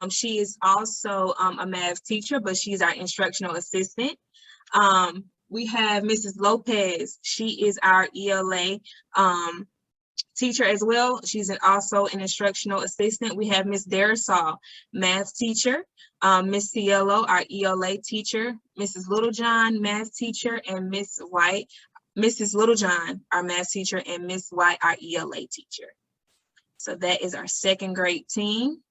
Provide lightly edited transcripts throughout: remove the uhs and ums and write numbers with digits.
She is also a math teacher, but she's our instructional assistant. We have Mrs. Lopez. She is our ELA teacher as well. She's also an instructional assistant. We have Miss Darisaw, math teacher, Miss Cielo, our ELA teacher, Mrs. Littlejohn, math teacher, and Miss White, Mrs. Littlejohn, our math teacher, and Miss White, our ELA teacher. So that is our second grade team.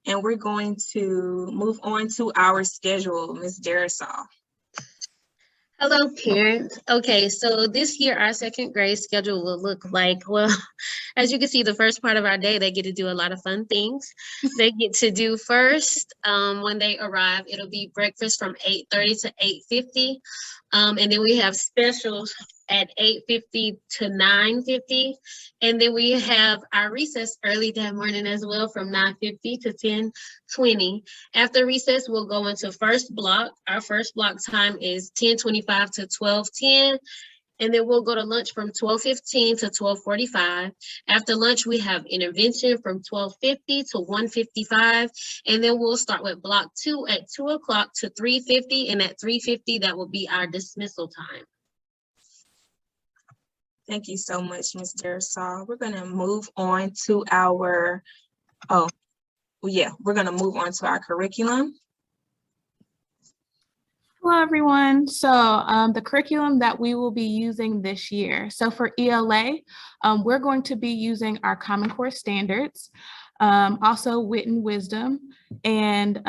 And we're going to move on to our schedule, Ms. Darisaw. Hello, parents. Okay, so this year our second grade schedule will look like, well, as you can see, the first part of our day, they get to do a lot of fun things. They get to do first, when they arrive, it'll be breakfast from 8:30 to 8:50. And then we have specials at 8:50 to 9:50. And then we have our recess early that morning as well from 9:50 to 10:20. After recess, we'll go into first block. Our first block time is 10:25 to 12:10. And then we'll go to lunch from 12:15 to 12:45. After lunch, we have intervention from 12:50 to 1:55. And then we'll start with block 2 at 2 o'clock to 3:50. And at 3:50, that will be our dismissal time. Thank you so much, Ms. Darisaw. We're gonna move on to our, we're gonna move on to our curriculum. Hello, everyone. So the curriculum that we will be using this year. So for ELA, we're going to be using our Common Core standards, also Wit and Wisdom, and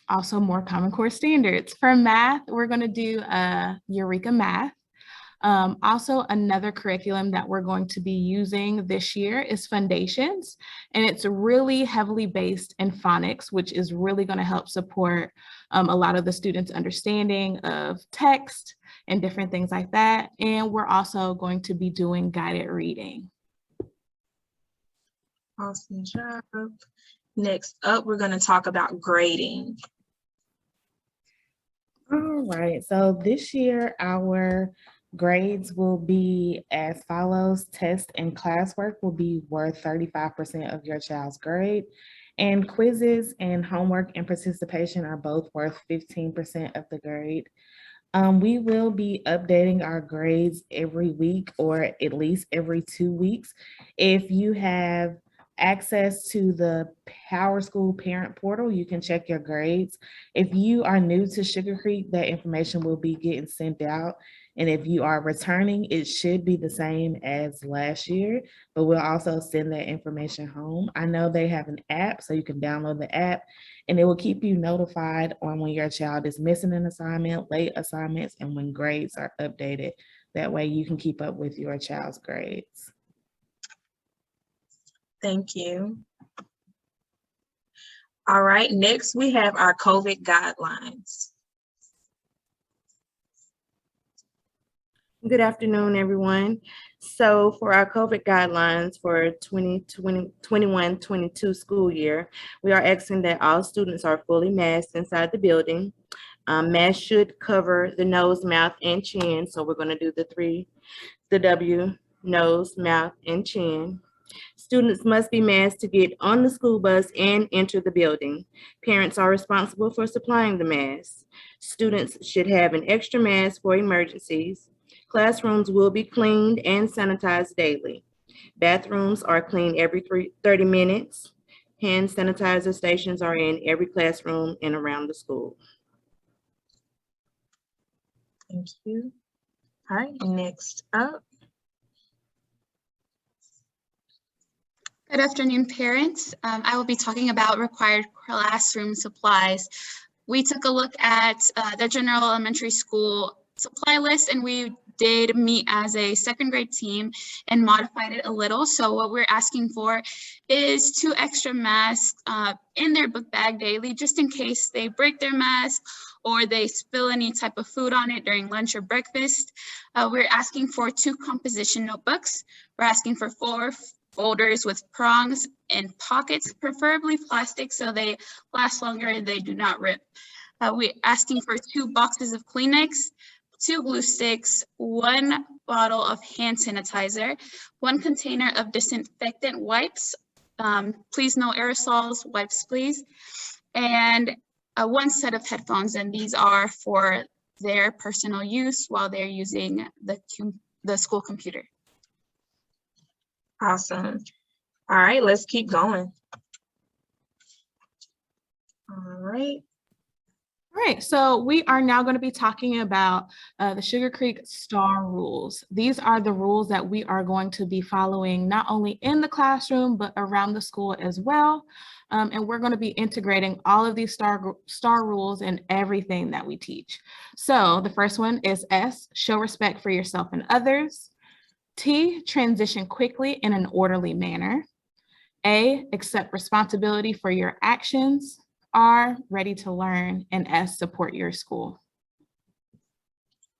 also more Common Core standards. For math, we're going to do Eureka Math. Also, another curriculum that we're going to be using this year is Foundations, and it's really heavily based in phonics, which is really going to help support a lot of the students' understanding of text and different things like that. And we're also going to be doing guided reading. Awesome job. Next up, we're going to talk about grading. All right, so this year our grades will be as follows. Test and classwork will be worth 35% of your child's grade, and quizzes and homework and participation are both worth 15% of the grade. We will be updating our grades every week or at least every 2 weeks. If you have access to the PowerSchool parent portal, you can check your grades. If you are new to Sugar Creek, that information will be getting sent out. And if you are returning, it should be the same as last year, but we'll also send that information home. I know they have an app, so you can download the app, and it will keep you notified on when your child is missing an assignment, late assignments, and when grades are updated. That way you can keep up with your child's grades. Thank you. All right, next we have our COVID guidelines. Good afternoon, everyone. So for our COVID guidelines for 2021-22 school year, we are asking that all students are fully masked inside the building. Mask should cover the nose, mouth, and chin. So we're going to do the W, nose, mouth, and chin. Students must be masked to get on the school bus and enter the building. Parents are responsible for supplying the masks. Students should have an extra mask for emergencies. Classrooms will be cleaned and sanitized daily. Bathrooms are cleaned every 30 minutes. Hand sanitizer stations are in every classroom and around the school. Thank you. All right, next up. Good afternoon, parents. I will be talking about required classroom supplies. We took a look at the general elementary school supply list, and we did meet as a second grade team and modified it a little. So what we're asking for is 2 extra masks in their book bag daily, just in case they break their mask or they spill any type of food on it during lunch or breakfast. We're asking for 2 composition notebooks. We're asking for 4 folders with prongs and pockets, preferably plastic, so they last longer and they do not rip. We're asking for 2 boxes of Kleenex, 2 glue sticks, 1 bottle of hand sanitizer, 1 container of disinfectant wipes, please no aerosols, wipes please, and 1 set of headphones, and these are for their personal use while they're using the school computer. Awesome. All right, let's keep going. All right. All right, so we are now going to be talking about the Sugar Creek STAR rules. These are the rules that we are going to be following not only in the classroom, but around the school as well. And we're going to be integrating all of these STAR rules in everything that we teach. So the first one is S, show respect for yourself and others. T, transition quickly in an orderly manner. A, accept responsibility for your actions. R, ready to learn, and S, support your school.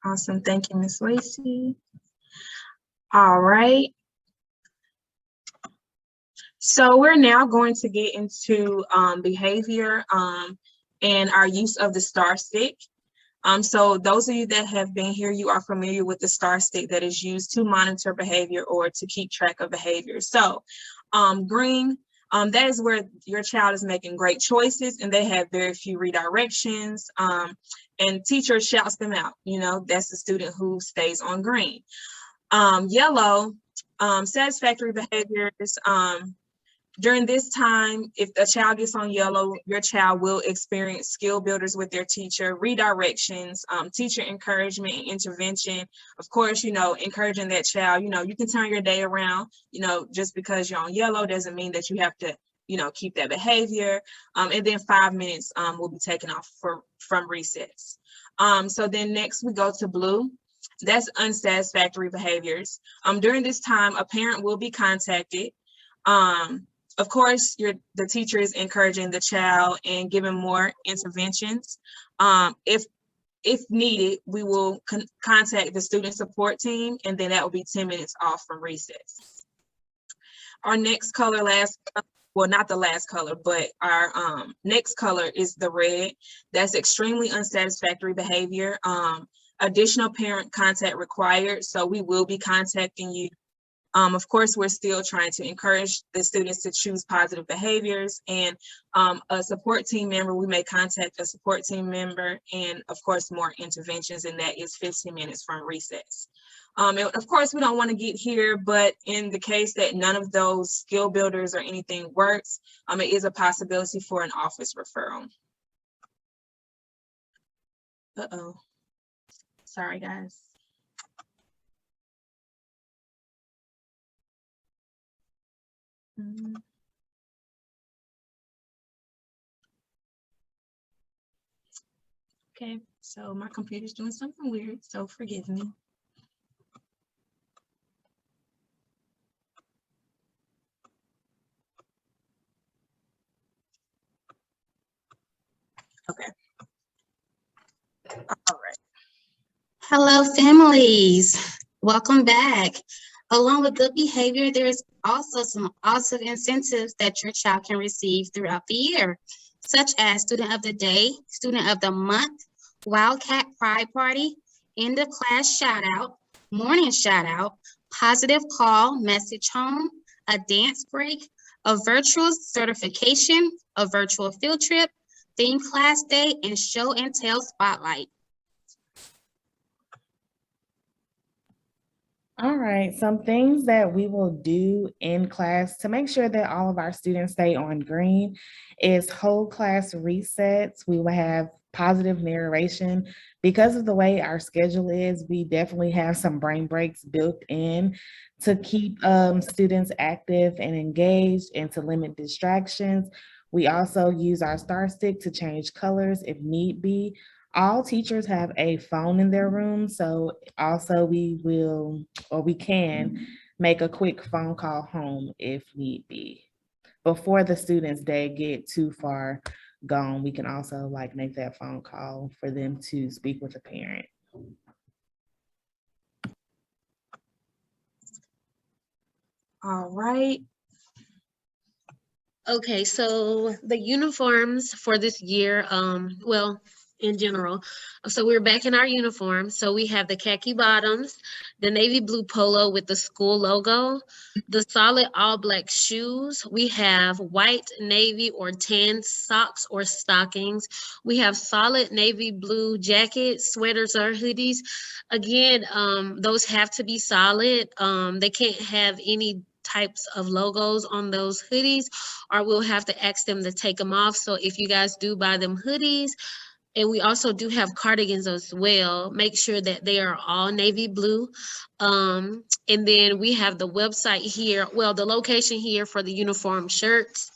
Awesome. Thank you, Ms. Lacey. All right. So we're now going to get into behavior and our use of the STAR stick. So those of you that have been here, you are familiar with the STAR stick that is used to monitor behavior or to keep track of behavior. So green, that is where your child is making great choices and they have very few redirections, and teacher shouts them out. You know, that's the student who stays on green. Yellow, satisfactory behaviors. During this time, if a child gets on yellow, your child will experience skill builders with their teacher, redirections, teacher encouragement and intervention. Of course, you know, encouraging that child, you know, you can turn your day around, you know, just because you're on yellow doesn't mean that you have to, you know, keep that behavior. And then 5 minutes will be taken off from recess. So then next we go to blue. That's unsatisfactory behaviors. During this time, a parent will be contacted. Of course, the teacher is encouraging the child and giving more interventions. If needed, we will contact the student support team, and then that will be 10 minutes off from recess. Our next color, well, not the last color, but our next color is the red. That's extremely unsatisfactory behavior. Additional parent contact required, so we will be contacting you. Of course, we're still trying to encourage the students to choose positive behaviors, and a support team member, we may contact a support team member, and of course, more interventions, and that is 15 minutes from recess. And of course, we don't want to get here, but in the case that none of those skill builders or anything works, it is a possibility for an office referral. Uh-oh. Sorry, guys. Okay, so my computer's doing something weird, so forgive me. Okay. All right. Hello, families. Welcome back. Along with good behavior, there is also some awesome incentives that your child can receive throughout the year, such as Student of the Day, Student of the Month, Wildcat Pride Party, End of Class Shout Out, Morning Shout Out, Positive Call, Message Home, a dance break, a virtual certification, a virtual field trip, theme class day, and show and tell spotlight. All right, some things that we will do in class to make sure that all of our students stay on green is whole class resets. We will have positive narration. Because of the way our schedule is, we definitely have some brain breaks built in to keep students active and engaged and to limit distractions. We also use our STAR stick to change colors if need be. All teachers have a phone in their room, so also we can make a quick phone call home if need be. Before the students' day get too far gone, we can also make that phone call for them to speak with a parent. All right. Okay, so the uniforms for this year, well, in general, so we're back in our uniform. So we have the khaki bottoms, the navy blue polo with the school logo, the solid all black shoes. We have white, navy, or tan socks or stockings. We have solid navy blue jackets, sweaters, or hoodies. Again, those have to be solid. They can't have any types of logos on those hoodies, or we'll have to ask them to take them off. So if you guys do buy them hoodies, and we also do have cardigans as well, make sure that they are all navy blue. And then we have the website here, well, the location here for the uniform shirts.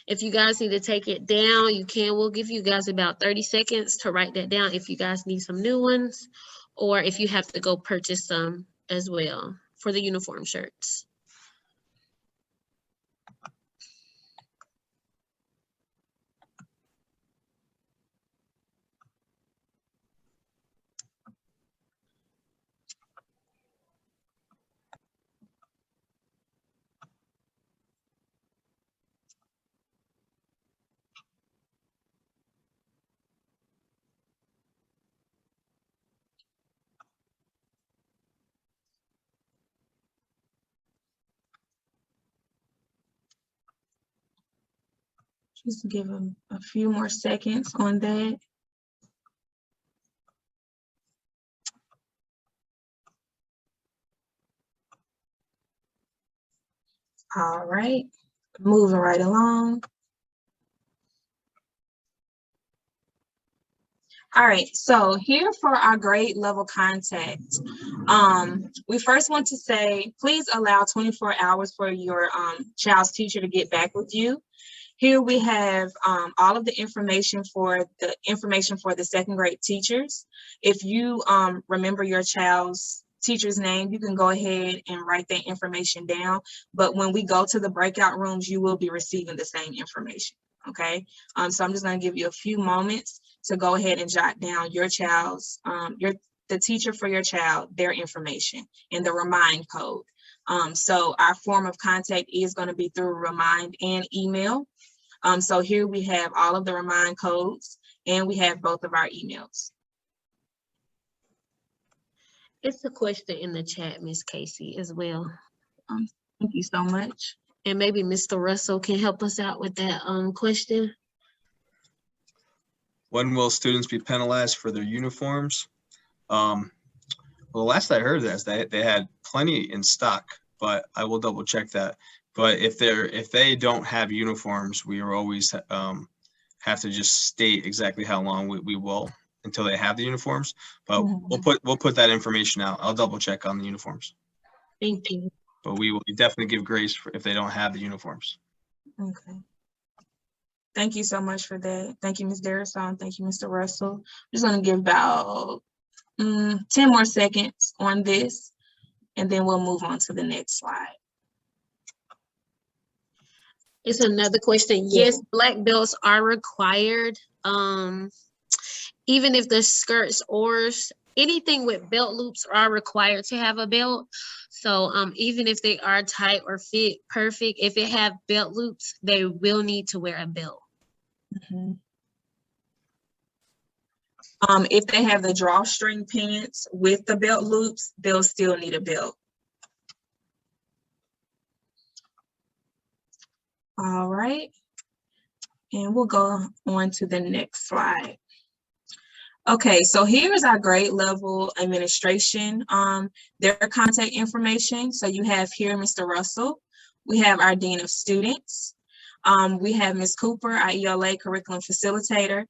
If you guys need to take it down, you can. We'll give you guys about 30 seconds to write that down if you guys need some new ones, or if you have to go purchase some as well for the uniform shirts. Just give them a few more seconds on that. All right, moving right along. All right, so here for our grade level contact, we first want to say, please allow 24 hours for your child's teacher to get back with you. Here we have all of the information for the second grade teachers. If you remember your child's teacher's name, you can go ahead and write that information down. But when we go to the breakout rooms, you will be receiving the same information, okay? So I'm just gonna give you a few moments to go ahead and jot down your child's, the teacher for your child, their information and the remind code. So our form of contact is gonna be through remind and email. So here we have all of the remind codes and we have both of our emails. It's a question in the chat, Miss Casey, as well. Thank you so much. And maybe Mr. Russell can help us out with that question. When will students be penalized for their uniforms? Well, last I heard is that they had plenty in stock, but I will double check that. But if they don't have uniforms, we are always have to just state exactly how long we will until they have the uniforms. But we'll put that information out. I'll double check on the uniforms. Thank you. But we will definitely give grace if they don't have the uniforms. Okay. Thank you so much for that. Thank you, Ms. Darrison. Thank you, Mr. Russell. I'm just gonna give about 10 more seconds on this, and then we'll move on to the next slide. It's another question. Yes, black belts are required. Even if the skirts or anything with belt loops are required to have a belt. So even if they are tight or fit perfect, if it have belt loops, they will need to wear a belt. If they have the drawstring pants with the belt loops, they'll still need a belt. All right, and we'll go on to the next slide. Okay, so here's our grade level administration, their contact information. So you have here Mr. Russell, we have our Dean of Students, we have Ms. Cooper, our ELA curriculum facilitator,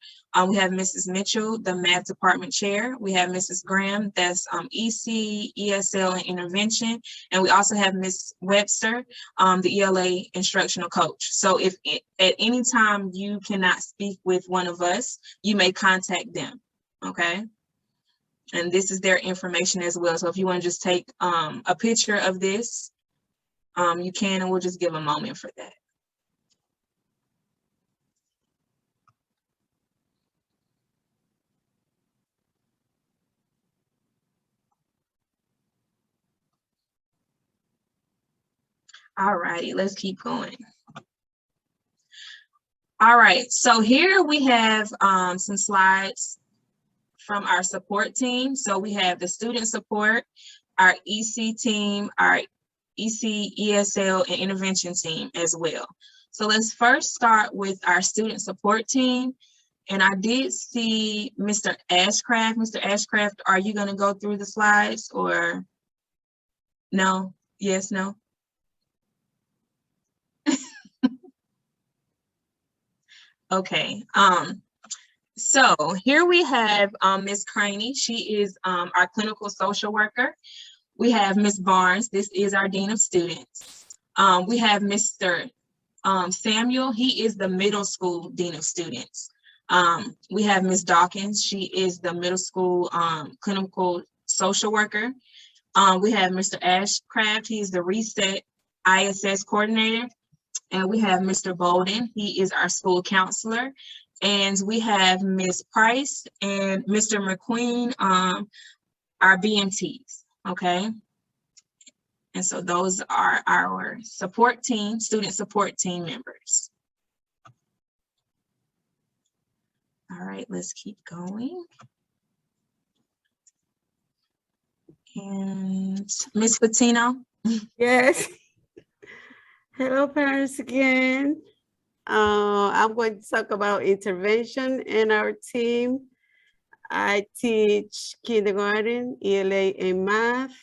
we have Mrs. Mitchell, the math department chair, we have Mrs. Graham, that's EC, ESL, and intervention, and we also have Ms. Webster, the ELA instructional coach. So if at any time you cannot speak with one of us, you may contact them. Okay, and this is their information as well. So if you want to just take a picture of this, you can, and we'll just give a moment for that. All righty, let's keep going. All right, so here we have some slides from our support team. So we have the student support, our EC team, our EC, ESL, and intervention team as well. So let's first start with our student support team. And I did see Mr. Ashcraft. Mr. Ashcraft, are you going to go through the slides or no? Yes, no? Okay. So here we have Ms. Craney. She is our clinical social worker. We have Ms. Barnes. This is our Dean of Students. We have Mr. Samuel. He is the middle school Dean of Students. We have Ms. Dawkins. She is the middle school clinical social worker. We have Mr. Ashcraft. He's the Reset ISS coordinator. And we have Mr. Bolden. He is our school counselor. And we have Ms. Price and Mr. McQueen, our BMTs, okay? And so those are our support team, student support team members. All right, let's keep going. And Ms. Patino. Yes. Hello, parents again. I'm going to talk about intervention in our team. I teach kindergarten, ELA, and math.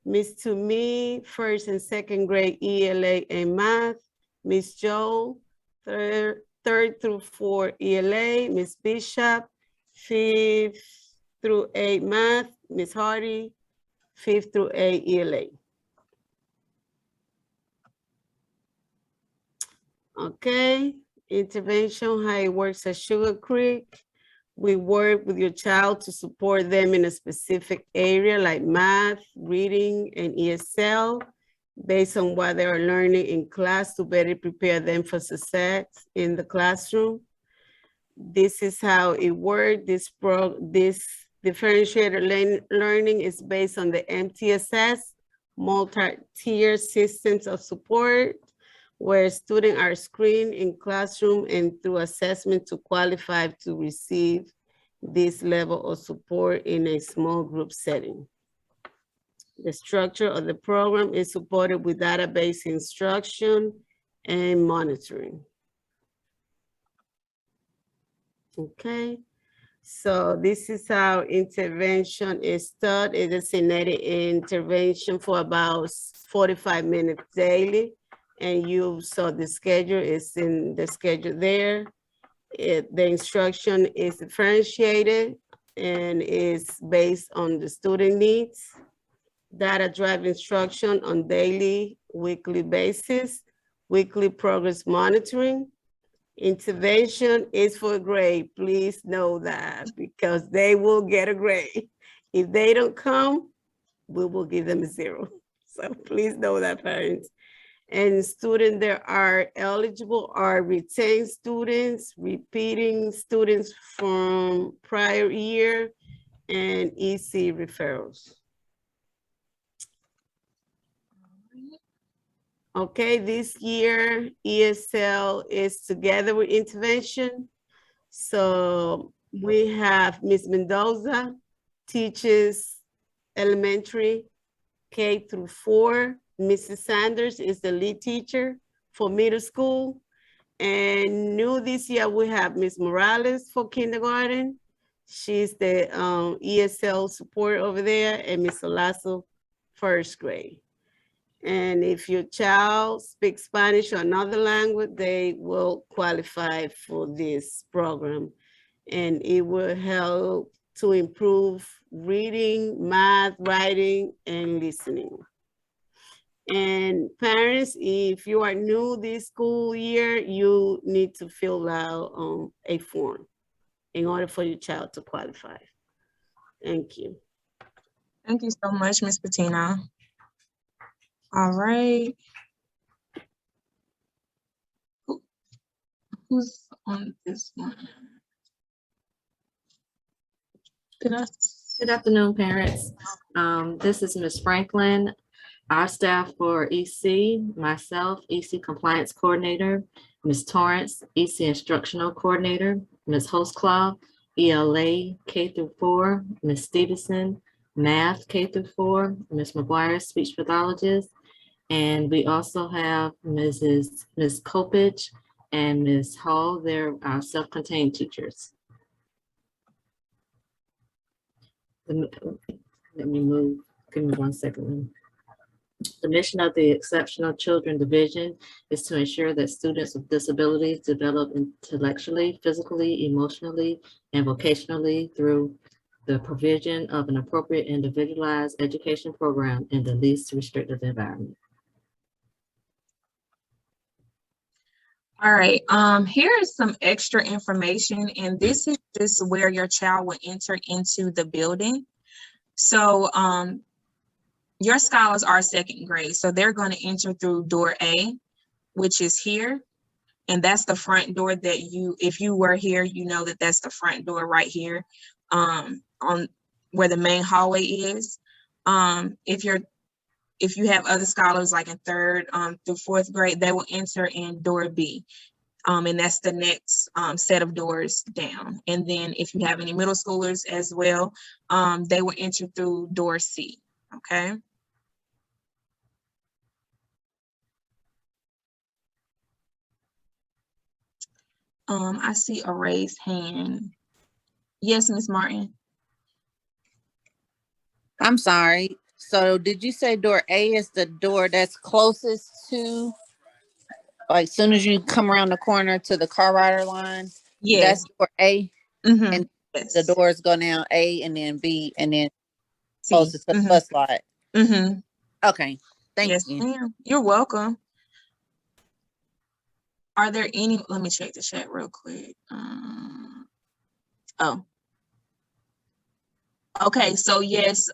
Miss Toomey, first and second grade ELA and math. Miss Joe, third through fourth ELA. Miss Bishop, 5th through 8th math. Miss Hardy, 5th through 8th ELA. Okay, intervention, how it works at Sugar Creek. We work with your child to support them in a specific area like math, reading, and ESL based on what they are learning in class to better prepare them for success in the classroom. This is how it works. This differentiated learning is based on the MTSS, multi-tier systems of support, where students are screened in classroom and through assessment to qualify to receive this level of support in a small group setting. The structure of the program is supported with database instruction and monitoring. Okay, so this is how intervention is taught. It is designated intervention for about 45 minutes daily. And you saw the schedule is in the schedule there. The instruction is differentiated and is based on the student needs. Data drive instruction on daily, weekly basis, weekly progress monitoring. Intervention is for a grade. Please know that because they will get a grade. If they don't come, we will give them a 0. So please know that, parents. And students that are eligible are retained students, repeating students from prior year, and EC referrals. Okay, this year ESL is together with intervention. So we have Ms. Mendoza, teaches elementary K through 4. Mrs. Sanders is the lead teacher for middle school. And new this year, we have Ms. Morales for kindergarten. She's the ESL support over there, and Ms. Olazo, first grade. And if your child speaks Spanish or another language, they will qualify for this program. And it will help to improve reading, math, writing, and listening. And parents, if you are new this school year, you need to fill out a form in order for your child to qualify. Thank you. Thank you so much, Ms. Patina. All right. Who's on this one? Good afternoon, parents. This is Ms. Franklin. Our staff for EC, myself, EC Compliance Coordinator, Ms. Torrance, EC Instructional Coordinator, Ms. Hostclaw, ELA K through 4, Ms. Stevenson, Math K through 4, Ms. McGuire, speech pathologist. And we also have Ms. Kopich and Ms. Hall. They're our self-contained teachers. Let me move. Give me 1 second. The mission of the Exceptional Children Division is to ensure that students with disabilities develop intellectually, physically, emotionally, and vocationally through the provision of an appropriate individualized education program in the least restrictive environment. All right, here is some extra information, and this is just where your child will enter into the building. So your scholars are second grade, so they're going to enter through door A, which is here. And that's the front door that if you were here, you know that that's the front door right here, on where the main hallway is. If you have other scholars like in third through fourth grade, they will enter in door B. And that's the next set of doors down. And then if you have any middle schoolers as well, they will enter through door C, okay? I see a raised hand. Yes, Ms. Martin. I'm sorry. So did you say door A is the door that's closest to, like, soon as you come around the corner to the car rider line? Yes. That's door A? Mm-hmm. And yes. the doors go down A and then B and then C. closest to the bus lot? Mm-hmm. Okay, thank yes, you. Ma'am. You're welcome. Are there any, let me check the chat real quick. Oh. Okay, so yes,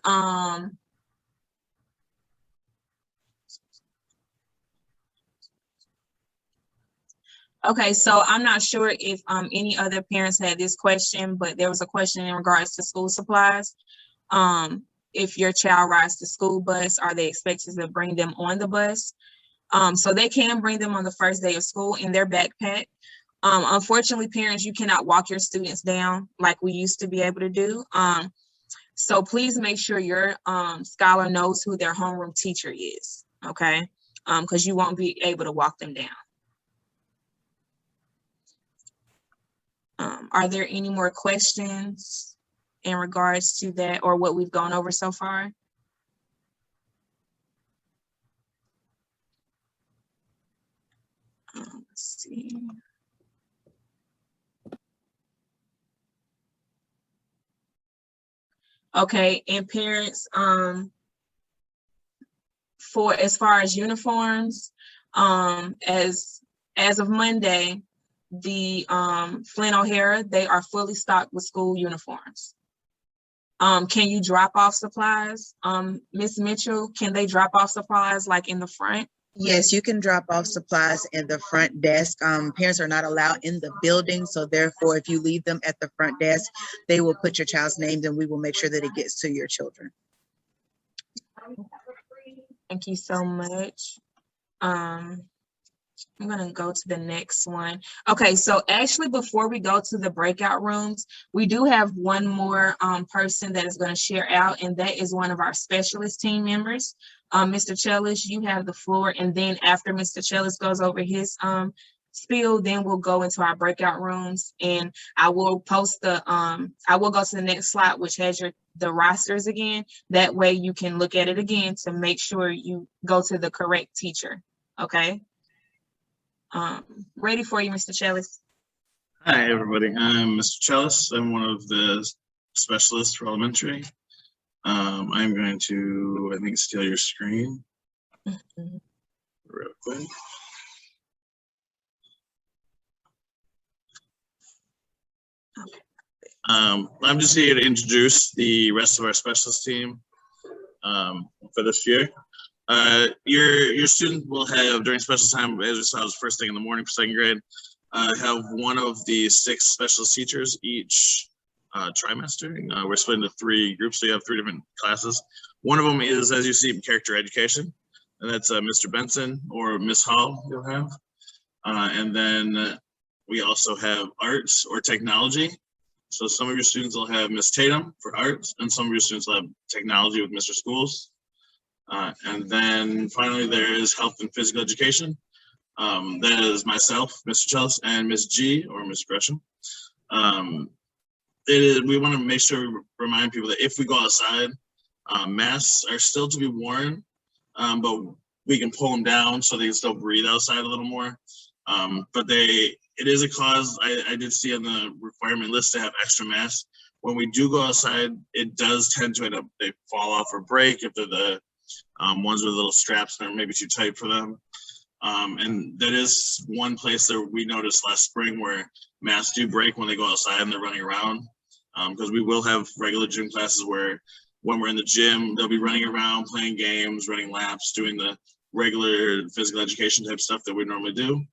okay, so I'm not sure if any other parents had this question, but there was a question in regards to school supplies. If your child rides the school bus, are they expected to bring them on the bus? So they can bring them on the first day of school in their backpack. Unfortunately, parents, you cannot walk your students down like we used to be able to do. So please make sure your scholar knows who their homeroom teacher is, okay? Because you won't be able to walk them down. Are there any more questions in regards to that or what we've gone over so far? Let's see. Okay, and parents, for as far as uniforms, as of Monday, the Flint O'Hara, they are fully stocked with school uniforms. Can you drop off supplies? Ms. Mitchell, can they drop off supplies like in the front? Yes, you can drop off supplies in the front desk. Parents are not allowed in the building, so therefore, if you leave them at the front desk, they will put your child's name, and we will make sure that it gets to your children. Thank you so much. I'm gonna go to the next one. Okay, so actually before we go to the breakout rooms, we do have one more person that is gonna share out, and that is one of our specialist team members. Mr. Chellis, you have the floor, and then after Mr. Chellis goes over his spiel, then we'll go into our breakout rooms, and I will post the, I will go to the next slide, which has the rosters again. That way you can look at it again to make sure you go to the correct teacher, okay? Ready for you, Mr. Chellis. Hi, everybody. I'm Mr. Chellis. I'm one of the specialists for elementary. I'm going to, I think, steal your screen real quick. I'm just here to introduce the rest of our specialist team for this year. Your student will have, during special time, as we saw, it was first thing in the morning for second grade, have one of the 6 specialist teachers each trimester. We're split into 3 groups, so you have 3 different classes. One of them is, as you see, character education, and that's Mr. Benson or Miss Hall you'll have. And then we also have arts or technology, So some of your students will have Miss Tatum for arts, and some of your students will have technology with Mr. Schools. And then finally, there is health and physical education. That is myself, Mr. Chelsea, and Miss G, or Miss Gresham. We want to make sure we remind people that if we go outside, masks are still to be worn, but we can pull them down so they can still breathe outside a little more. But it is a cause. I did see on the requirement list to have extra masks. When we do go outside, it does tend to end up, they fall off or break if they're the ones with little straps that are maybe too tight for them. And that is one place that we noticed last spring where masks do break when they go outside and they're running around. Because we will have regular gym classes where when we're in the gym, they'll be running around, playing games, running laps, doing the regular physical education type stuff that we normally do.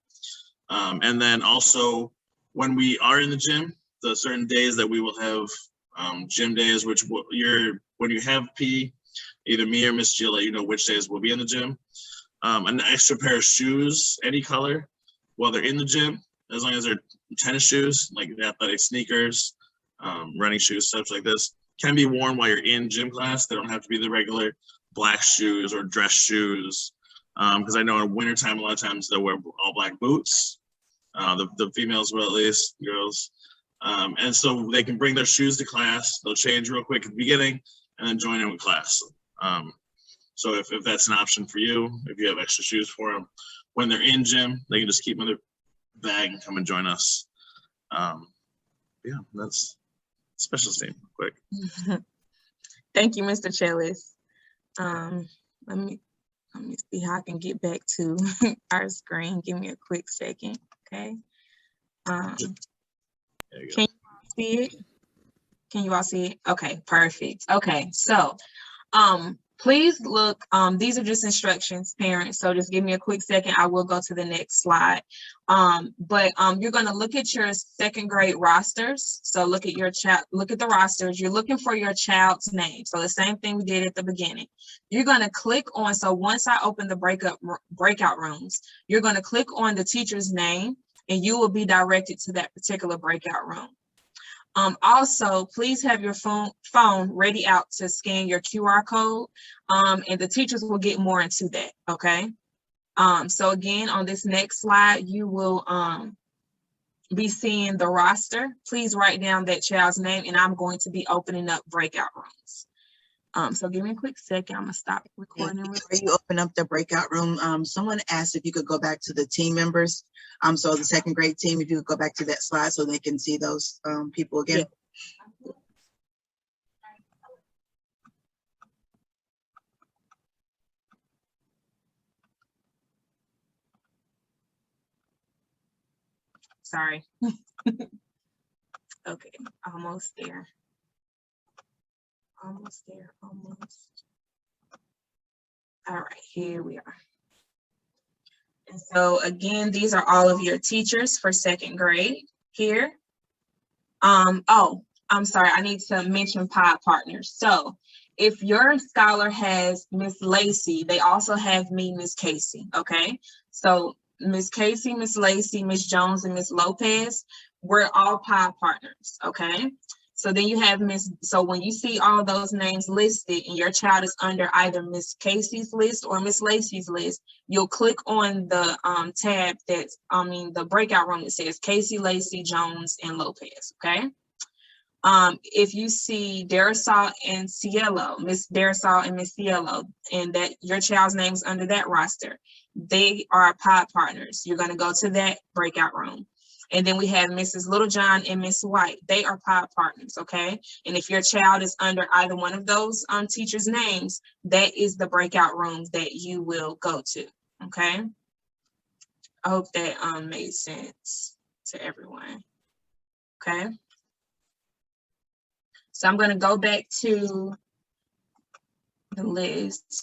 And then also when we are in the gym, the certain days that we will have gym days, which when you have PE, either me or Miss Jill let you know which days we'll be in the gym. An extra pair of shoes, any color, while they're in the gym, as long as they're tennis shoes, like athletic sneakers, running shoes, stuff like this, can be worn while you're in gym class. They don't have to be the regular black shoes or dress shoes. Because I know in wintertime, a lot of times they'll wear all black boots. The females will, at least, girls. And so they can bring their shoes to class. They'll change real quick at the beginning and then join in with class. So if that's an option for you, if you have extra shoes for them, when they're in gym, they can just keep them in their bag and come and join us. Yeah, that's special team, quick. Thank you, Mr. Chellis. Let me see how I can get back to our screen. Give me a quick second, okay? Can you all see it? Can you all see it? Okay, perfect. Okay, so please look, these are just instructions, parents, so just give me a quick second. I will go to the next slide. But you're gonna look at your second grade rosters. So look at your child, look at the rosters. You're looking for your child's name. So the same thing we did at the beginning. You're gonna click on, so once I open the breakout rooms, you're gonna click on the teacher's name and you will be directed to that particular breakout room. Also, please have your phone ready out to scan your QR code, and the teachers will get more into that, okay? So again, on this next slide, you will be seeing the roster. Please write down that child's name, and I'm going to be opening up breakout rooms. So give me a quick second. I'm gonna stop recording. Before you open up the breakout room, someone asked if you could go back to the team members. So the second grade team, if you could go back to that slide so they can see those people again. Yeah. Sorry. Okay, almost there. Almost there, almost. All right, here we are. And so again, these are all of your teachers for second grade here. Oh, I'm sorry, I need to mention pod partners. So if your scholar has Miss Lacey, they also have me, Miss Casey, okay? So Miss Casey, Miss Lacey, Miss Jones, and Miss Lopez, we're all pod partners, okay? So then you have so when you see all those names listed and your child is under either Miss Casey's list or Miss Lacey's list, you'll click on the tab that's, the breakout room that says Casey, Lacey, Jones, and Lopez, okay? If you see Darisol and Cielo, Miss Darisol and Miss Cielo, and that your child's name is under that roster, they are pod partners. You're gonna go to that breakout room. And then we have Mrs. Littlejohn and Miss White. They are pod partners, okay? And if your child is under either one of those teachers' names, that is the breakout room that you will go to, okay? I hope that made sense to everyone, okay? So I'm gonna go back to the list.